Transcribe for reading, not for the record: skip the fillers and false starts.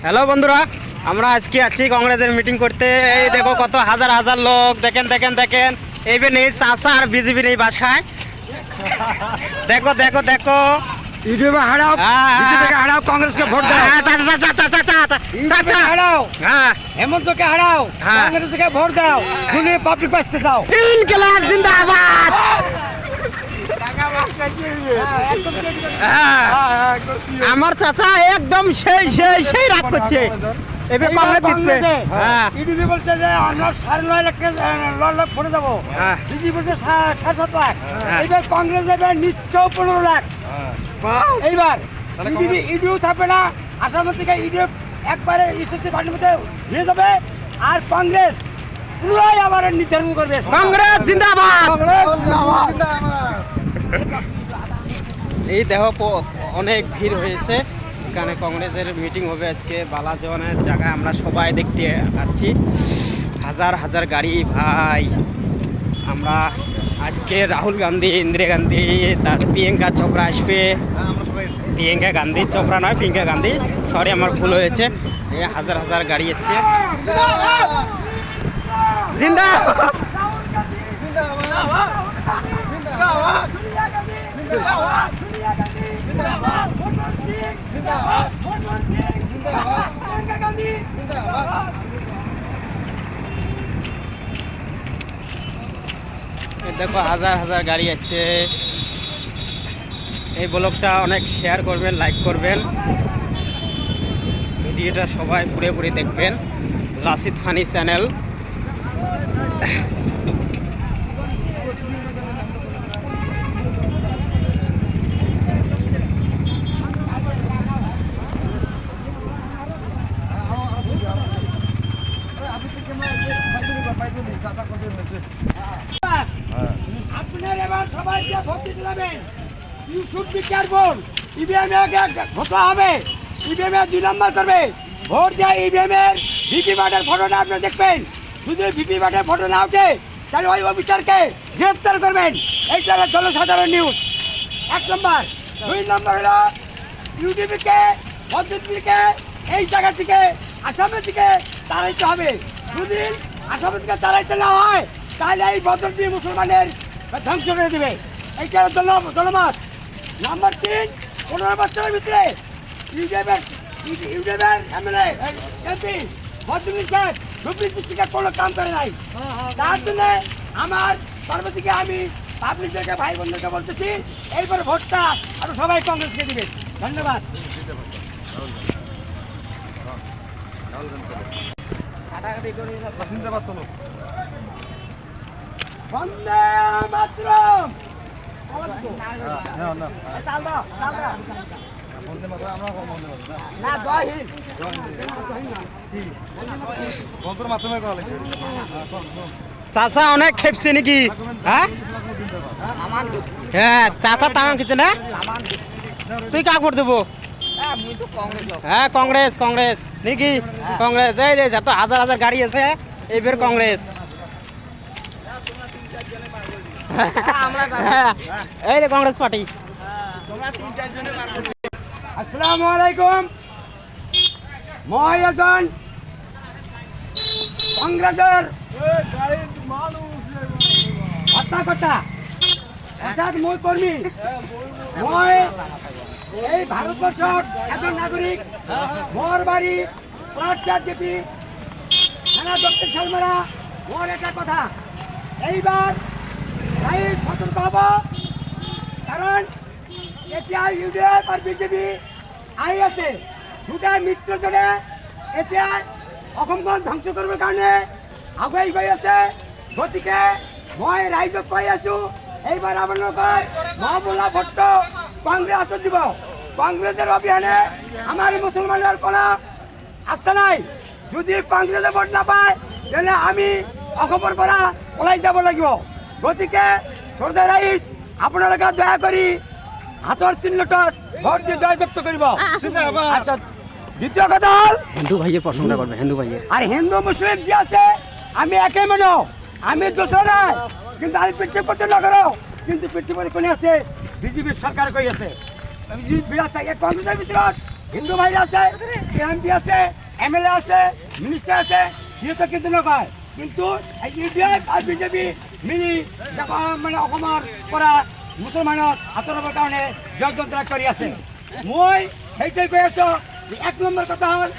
Hello বন্ধুরা, আমরা আজকে আছি কংগ্রেসের মিটিং করতে। এই দেখো কত হাজার হাজার লোক, দেখেন দেখেন দেখেন। এইবার নেই চাষা আর বিজেপি নেই বাসায়। দেখো দেখো দেখো, ইউটিউবে হারাও, বিজেপিকে হারাও, কংগ্রেসকে ভোট দাও। হারাও, হ্যাঁ হেমন্তকে হারাও, হ্যাঁ। কংগ্রেসকে ভোট দাও। তুমি পাবলিক বাঁচতে চাও। ইনকিলাব জিন্দাবাদ। হ্যাঁ, আমার চাচা একদম সেই সেই সেই রাগ করছে। এবার কংগ্রেস জিতবে। হ্যাঁ ইউটিউবে বলছে যে আমরা 9.5 লাখ ভোটে যাবো, হ্যাঁ। বিজেপি বলছে 7.5 লাখ। হ্যাঁ। এইবার কংগ্রেস যাবে নিশ্চয় 15 লাখ। এইবার ইডিও থাকবে না, আসাম থেকে ইডিও একবারে এসএসসি পার্টির মধ্যে হয়ে যাবে। আর কংগ্রেস পুরাই আবার নির্ধারণ করবে। কংগ্রেস জিন্দাবাদ। এই দেখো অনেক ভিড় হয়েছে এখানে। কংগ্রেসের মিটিং হবে আজকে বালাজনের জায়গায়। আমরা সবাই দেখতে পাচ্ছি হাজার হাজার গাড়ি। ভাই আমরা আজকে রাহুল গান্ধী, ইন্দিরা গান্ধী, তার প্রিয়াঙ্কা চোপড়া আসবে। প্রিয়াঙ্কা গান্ধী চোপড়া নয়, প্রিয়াঙ্কা গান্ধী, সরি আমার ভুল হয়েছে। এই হাজার হাজার গাড়ি হচ্ছে। জিন্দাবাদ। দেখো হাজার হাজার গাড়ি আছে। এই ব্লগটা অনেক শেয়ার করবেন, লাইক করবেন, ভিডিওটা সবাই পুরোপুরি দেখবেন। লাসিদ ফানি চ্যানেল। আপনার এবার সবাইকে ভোট দিতে যাবেন। You should be careful. ইভিএমে ভোট হবে, ইভিএমে 2 নম্বর করবে। ভোট দেয় ইভিএমের ভিপি বাটের ফটোটা আপনি দেখবেন। যদি ভিপি বাটের ফটো না ওঠে তাহলে ওই অফিসারকে গ্রেফতার করবেন। এইটা হলো জনসাধারণ নিউজ 1 নম্বর। 2 নম্বর হলো ইউডিপিকে, মধ্যদিকে এই জায়গা থেকে আসামের দিকে তাড়াইতে হবে। যদি আসামের দিকে তাড়াইতে না হয় তাহলে এই বদল দিয়ে মুসলমানের ধ্বংস করে দেবে। এইটা জনমত। নাম্বার 3, 15 বছরের ভিতরে ইউডিএফের এমএলএ এমপি বদরুল সাহেব সুপ্রিম থেকে কোনো কাম করে নাই। তার জন্য আমার সর্বদিকে আমি পাবলিকদেরকে, ভাই বোনদেরকে বলতেছি, এইবার ভোটটা আরো সবাই কংগ্রেসকে দিবে। ধন্যবাদ। বন্দে মাতরম। না, জয় হিন্দ। চাচা অনেক খেপছে নাকি? হ্যাঁ হ্যাঁ, চাচা টাকা খেছে না? তুই কাক ভোট দেবো? হ্যাঁ কংগ্রেস, কংগ্রেস নাকি? কংগ্রেস। এই রে যত হাজার হাজার গাড়ি আছে, এইবার কংগ্রেস। এই রে কংগ্রেস পার্টি। আসসালামু আলাইকুম। মই এজন কংগ্রেসের হত্যাকর্তা, অর্থাৎ মই কর্মী। মই এই ভারতবর্ষর একজন নাগরিক। মোর বাড়ি ডিপি থানা দক্ষিণ শালমারা। মোর একটা কথা, এইবার তাই সতর্ক হব, কারণ এতিয়া ইউডিএফ আর বিজেপি আই আছে দুটা মিত্র জোটে এতিয়া অসমখন ধ্বংস করবার কাৰণে আগুৱাই গৈ আছে। গতিকে মই ৰাইজক কৈ আছো, এইবাৰ আপোনালোকৰ মহবুল্লা ভোটটো কংগ্ৰেছত দিব। কংগ্ৰেছৰ অবিহনে আমাৰ মুছলমানৰ কোনো আস্থা নাই। যদি কংগ্ৰেছে ভোট নাপায় তেনে আমি অসমৰ পৰা ওলাই যাব লাগিব। গতিকে শ্ৰদ্ধা ৰাইজ, আপোনালোকে দয়া কৰি হাতৰ চিহ্নটোত ভোট দিয়ে জয়যুক্ত কৰিব। আচ্ছা, দ্বিতীয় কথা হল হিন্দু ভাইয়ের প্রশংসা করবে, হিন্দু ভাইয়ের। আর হিন্দু মুসলিম যে আছে আমি একই মানো, আমি দোষর নাই, কিন্তু আমি পিঠে করতে না করো। কিন্তু পিঠে পরে কোনে আছে বিজেপির সরকার কই আছে। কংগ্রেসের ভিতৰত হিন্দু ভাইরা আছে, এমপি আছে, এমএলএ আছে, মিনিস্টার আছে, সিহঁতে কিন্তু নকয়। কিন্তু এই ইউডিএফ আর বিজেপি মিলি মানে অসমৰ পৰা মুছলমানক আঁতৰাবৰ কাৰণে ষড়যন্ত্ৰ কৰি আছে। মই সেইটোৱে কৈ আছো যে 1 নম্বৰ কথা হ'ল